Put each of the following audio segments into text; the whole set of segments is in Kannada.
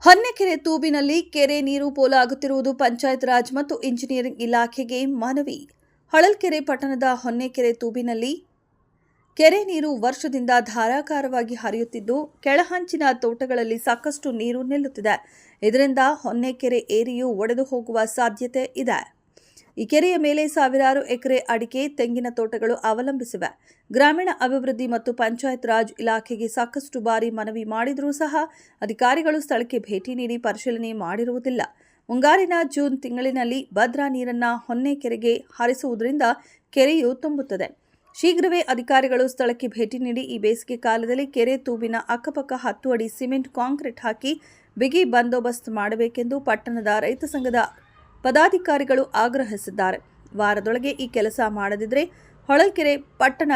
ಹೊನ್ನೆಕೆರೆ ತೂಬಿನಲ್ಲಿ ಕೆರೆ ನೀರು ಪೋಲಾಗುತ್ತಿರುವುದು ಪಂಚಾಯತ್ ರಾಜ್ ಮತ್ತು ಇಂಜಿನಿಯರಿಂಗ್ ಇಲಾಖೆಗೆ ಮನವಿ. ಹೊಳಲ್ಕೆರೆ ಪಟ್ಟಣದ ಹೊನ್ನೆಕೆರೆ ತೂಬಿನಲ್ಲಿ ಕೆರೆ ನೀರು ವರ್ಷದಿಂದ ಧಾರಾಕಾರವಾಗಿ ಹರಿಯುತ್ತಿದ್ದು ಕೆಳಹಂಚಿನ ತೋಟಗಳಲ್ಲಿ ಸಾಕಷ್ಟು ನೀರು ನಿಲ್ಲುತ್ತಿದೆ. ಇದರಿಂದ ಹೊನ್ನೆಕೆರೆ ಏರಿಯು ಒಡೆದು ಹೋಗುವ ಸಾಧ್ಯತೆ ಇದೆ. ಈ ಕೆರೆಯ ಮೇಲೆ ಸಾವಿರಾರು ಎಕರೆ ಅಡಿಕೆ, ತೆಂಗಿನ ತೋಟಗಳು ಅವಲಂಬಿಸಿವೆ. ಗ್ರಾಮೀಣ ಅಭಿವೃದ್ಧಿ ಮತ್ತು ಪಂಚಾಯತ್ ರಾಜ್ ಇಲಾಖೆಗೆ ಸಾಕಷ್ಟು ಬಾರಿ ಮನವಿ ಮಾಡಿದರೂ ಸಹ ಅಧಿಕಾರಿಗಳು ಸ್ಥಳಕ್ಕೆ ಭೇಟಿ ನೀಡಿ ಪರಿಶೀಲನೆ ಮಾಡಿರುವುದಿಲ್ಲ. ಮುಂಗಾರಿನ ಜೂನ್ ತಿಂಗಳಿನಲ್ಲಿ ಭದ್ರಾ ನೀರನ್ನು ಹೊನ್ನೆಕೆರೆಗೆ ಹರಿಸುವುದರಿಂದ ಕೆರೆಯು ತುಂಬುತ್ತದೆ. ಶೀಘ್ರವೇ ಅಧಿಕಾರಿಗಳು ಸ್ಥಳಕ್ಕೆ ಭೇಟಿ ನೀಡಿ ಈ ಬೇಸಿಗೆ ಕಾಲದಲ್ಲಿ ಕೆರೆ ತೂಬಿನ ಅಕ್ಕಪಕ್ಕ 10 ಅಡಿ ಸಿಮೆಂಟ್ ಕಾಂಕ್ರೀಟ್ ಹಾಕಿ ಬಿಗಿ ಬಂದೋಬಸ್ತ್ ಮಾಡಬೇಕೆಂದು ಪಟ್ಟಣದ ರೈತ ಸಂಘದ ಪದಾಧಿಕಾರಿಗಳು ಆಗ್ರಹಿಸಿದ್ದಾರೆ. ವಾರದೊಳಗೆ ಈ ಕೆಲಸ ಮಾಡದಿದ್ದರೆ ಹೊಳಲ್ಕೆರೆ ಪಟ್ಟಣ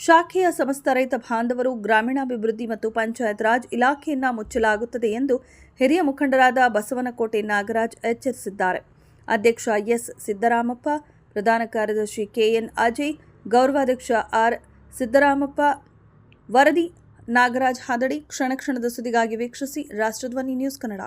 ಶಾಖೆಯ ಸಮಸ್ತ ರೈತ ಬಾಂಧವರು ಗ್ರಾಮೀಣಾಭಿವೃದ್ಧಿ ಮತ್ತು ಪಂಚಾಯತ್ ರಾಜ್ ಇಲಾಖೆಯನ್ನು ಮುಚ್ಚಲಾಗುತ್ತದೆ ಎಂದು ಹಿರಿಯ ಮುಖಂಡರಾದ ಬಸವನಕೋಟೆ ನಾಗರಾಜ್ ಎಚ್ಚರಿಸಿದ್ದಾರೆ. ಅಧ್ಯಕ್ಷ ಎಸ್ ಸಿದ್ದರಾಮಪ್ಪ, ಪ್ರಧಾನ ಕಾರ್ಯದರ್ಶಿ ಕೆಎನ್ ಅಜಯ್, ಗೌರವಾಧ್ಯಕ್ಷ ಆರ್ ಸಿದ್ದರಾಮಪ್ಪ. ವರದಿ ನಾಗರಾಜ್ ಹಾದಡಿ. ಕ್ಷಣ ಕ್ಷಣದ ಸುದ್ದಿಗಾಗಿ ವೀಕ್ಷಿಸಿ ರಾಷ್ಟ್ರಧ್ವನಿ ನ್ಯೂಸ್ ಕನ್ನಡ.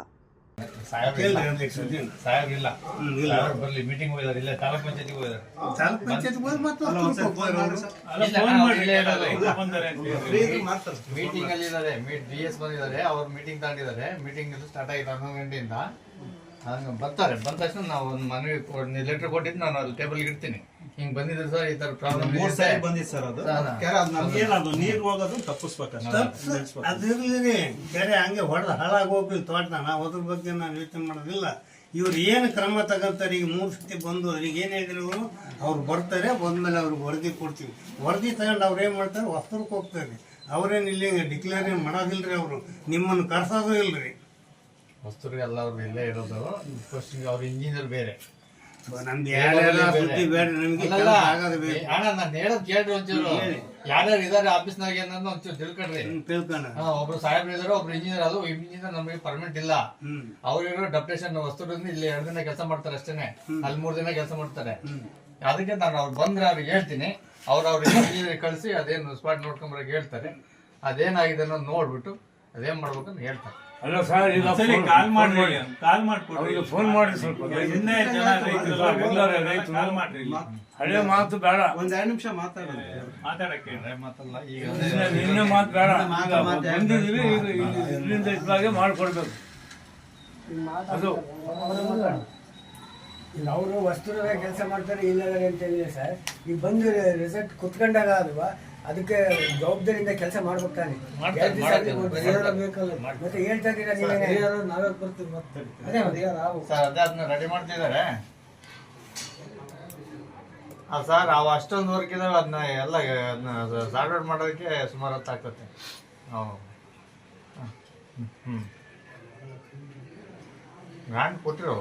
ಮೀಟಿಂಗ್ ಅಲ್ಲಿ ಇದ್ದಾರೆ, ಡಿಎಸ್ ಬಂದಿದ್ದಾರೆ, ಅವ್ರು ಮೀಟಿಂಗ್ ತಗೊಂಡಿದ್ದಾರೆ. ಮೀಟಿಂಗ್ ಸ್ಟಾರ್ಟ್ ಆಗಿದೆ 11 ಗಂಟೆಯಿಂದ. ಬರ್ತಾರೆ. ಬಂದ ತಕ್ಷಣ ನಾವು ಒಂದು ಮನವಿ ಲೆಟರ್ ಕೊಟ್ಟಿದ್ದು ನಾನು ಅಲ್ಲಿ ಟೇಬಲ್ ಇಡ್ತೀನಿ. ಹಿಂಗ್ ಬಂದಿದೆ ಸರ್, ಈ ತರ ಪ್ರಾಬ್ಲಮ್ ಬಂದಿದೆ ಸರ್. ಅದು ನೀರು ಹೋಗೋದು ತಪ್ಪಿಸ್ಬೇಕಷ್ಟೇ. ಅದಿರ್ಲಿ, ಕೆರೆ ಹಂಗೆ ಹೊಡೆದು ಹಾಳಾಗಿ ಹೋಗ್ಲಿ ತೋಟ. ನಾವು ಅದ್ರ ಬಗ್ಗೆ ನಾವು ಯೋಚನೆ ಮಾಡೋದಿಲ್ಲ. ಇವ್ರು ಏನು ಕ್ರಮ ತಗೊಂತಾರೆ? ಈಗ 3 ಸತಿ ಬಂದು ಅವ್ರಿಗೆ ಏನು ಹೇಳಿದ್ರು ಇವರು, ಅವ್ರು ಬರ್ತಾರೆ, ಬಂದ್ಮೇಲೆ ಅವ್ರಿಗೆ ವರದಿ ಕೊಡ್ತೀವಿ. ವರದಿ ತಗೊಂಡು ಅವ್ರು ಏನು ಮಾಡ್ತಾರೆ, ಹೊಸದಕ್ಕೆ ಹೋಗ್ತಾರೆ. ಅವ್ರೇನು ಇಲ್ಲಿ ಡಿಕ್ಲೇರ್ ಏನು ಮಾಡೋದಿಲ್ರಿ. ಅವರು ನಿಮ್ಮನ್ನು ಕರ್ಸೋದು ಇಲ್ರಿ. ವಸ್ತುರಿಗೆ ಎಲ್ಲ ಅವ್ರು ಇಲ್ಲೇ ಇರೋದು. ಫಸ್ಟ್ ಅವ್ರ ಇಂಜಿನಿಯರ್ ಬೇರೆ, ನಮ್ದು ಅಣ್ಣ ನಾನು ಹೇಳೋದು ಕೇಳ್ರಿ ಒಂಚೂರು. ಯಾರ್ಯಾರು ಇದಾರೆ ಆಫೀಸ್ನಾಗ ಏನಂದ್ರೆ ಒಂಚೂರು ತಿಳ್ಕೊಂಡ್ರಿ. ಒಬ್ರು ಸಾಹೇಬ್ರು ಇದಾರೆ, ಒಬ್ರು ಇಂಜಿನಿಯರ್. ಅದು ಇಂಜಿನಿಯರ್ ನಮಗೆ ಪರ್ಮನೆಂಟ್ ಇಲ್ಲ. ಅವ್ರಿರೋ ಡೆಪ್ಯುಟೇಷನ್ ವಸ್ತುರಿಂದ ಇಲ್ಲಿ 2 ದಿನ ಕೆಲಸ ಮಾಡ್ತಾರೆ ಅಷ್ಟೇನೆ. ಅಲ್ಲಿ 3 ದಿನ ಕೆಲಸ ಮಾಡ್ತಾರೆ. ಅದಕ್ಕೆ ನಾನು ಅವ್ರು ಬಂದ್ರೆ ಅವ್ರಿಗೆ ಹೇಳ್ತೀನಿ. ಅವ್ರ ಇಂಜಿನಿಯರ್ ಕಳಿಸಿ ಅದೇನು ಸ್ಪಾಟ್ ನೋಡ್ಕೊಂಬರಕ್ಕೆ ಹೇಳ್ತಾರೆ. ಅದೇನಾಗಿದೆ ಅನ್ನೋದು ನೋಡ್ಬಿಟ್ಟು ಅದೇನ್ ಮಾಡ್ಬೇಕಂತ ಹೇಳ್ತಾರೆ. ಅಲ್ಲ ಸರ್, ಈಗ ಕಾಲ್ ಮಾಡಿ ಫೋನ್ ಮಾಡಿ ಸ್ವಲ್ಪ ಹಳೆ ಮಾತು ಬೇಡ. ಒಂದ್ 2 ನಿಮಿಷ ಮಾತಾಡಕ್ಕೆ ಮಾತಲ್ಲ. ಈಗ ನಿನ್ನೆ ಮಾತು ಬೇಡ. ಬಂದಿದ್ದೀವಿ, ಇಲ್ಲಿಂದ ಇట్లాಗೆ ಮಾಡ್ಕೊಡ್ಬೇಕು. ಅದು ಅವರು ವಸ್ತುರ ಕೆಲಸ ಮಾಡ್ತಾರೆ ಇಲ್ಲ ಅಂತ ಹೇಳಿದ್ರೆ ಸರ್, ಈಗ ಬಂದು ರಿಸಲ್ಟ್ ಕುತ್ಕೊಂಡಾಗ ಅಲ್ವಾ, ಅದಕ್ಕೆ ಜವಾಬ್ದಾರಿಯಿಂದ ಕೆಲಸ ಮಾಡ್ಬೇಕು ತಾನೆ. ಮತ್ತೆ ಹೇಳ್ತಾ ಇದ್ದೀರಾ ನಾವೇ ಬರ್ತೀವಿ. ಅದನ್ನ ರೆಡಿ ಮಾಡ್ತಿದ್ದಾರೆ ಸರ್. ಅವು ಅಷ್ಟೊಂದು ವರ್ಕ್ ಇದಾವೆ. ಅದನ್ನ ಎಲ್ಲ ಸಾರ್ಟ್ ಮಾಡೋದಕ್ಕೆ ಸುಮಾರು ಹೊತ್ತಾಗ್ತದೆ. ಗ್ರಾಂಟ್ ಕೊಟ್ಟಿರೋ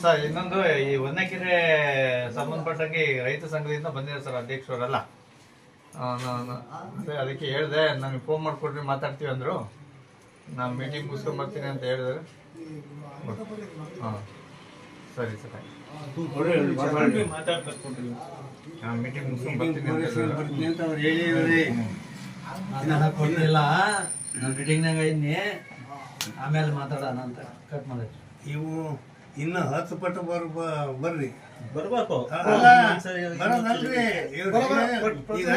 ಸರ್. ಇನ್ನೊಂದು, ಈ ಹೊನ್ನೆಕೆರೆ ಸಂಬಂಧಪಟ್ಟಂಗೆ ರೈತ ಸಂಘದಿಂದ ಬಂದಿದ್ದಾರೆ ಸರ್ ಅಧ್ಯಕ್ಷರಲ್ಲ. ಅದಕ್ಕೆ ಹೇಳಿದೆ, ನನಗೆ ಫೋನ್ ಮಾಡಿಕೊಡ್ರಿ, ಮಾತಾಡ್ತೀವಿ ಅಂದರು. ನಾನು ಮೀಟಿಂಗ್ ಮುಗಿಸ್ಕೊಂಡು ಬರ್ತೀನಿ ಅಂತ ಹೇಳಿದ್ರೆ. ಹಾಂ ಸರಿ ಸರ್, ನಾನು ಮೀಟಿಂಗ್ ಮುಗಿಸ್ಕೊಂಡು ಬರ್ತೀನಿ ಅಂತ ಹೇಳಿದ್ರಿ. ಕೊಟ್ಟಿಲ್ಲ, ನಾನು ಮೀಟಿಂಗ್ನಾಗ ಇದ್ದೀನಿ, ಆಮೇಲೆ ಮಾತಾಡೋಣ ಅಂತ ಕಟ್ ಮಾಡಿ. ಇವು ಇನ್ನು 10 ಪಟ್ಟು ಬರ್ರಿ ಬರ್ಬೇಕು. ಬರೋದಲ್ರಿ. ಈಗ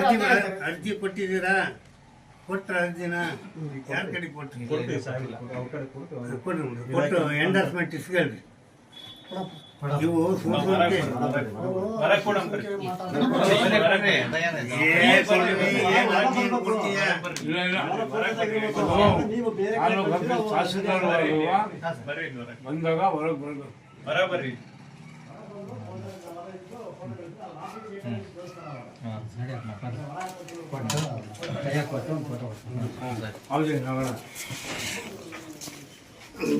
ಅರ್ಜಿ ಕೊಟ್ಟಿದ್ದೀರಾ? ಕೊಟ್ರ ಅರ್ಜಿನ ಯಾರ ಕಡೆ ಕೊಟ್ಟು ಎಂಡರ್ಸ್ಮೆಂಟ್ ಇಸ್ಕೊಳ್ರಿ. ಇವು ಬಂದಾಗ ಹೊರಗೆ ಬರ್ಬೇಕು. ಬರಬರ್ರಿ. ಕೊಟ್ಟು ಹೌದು.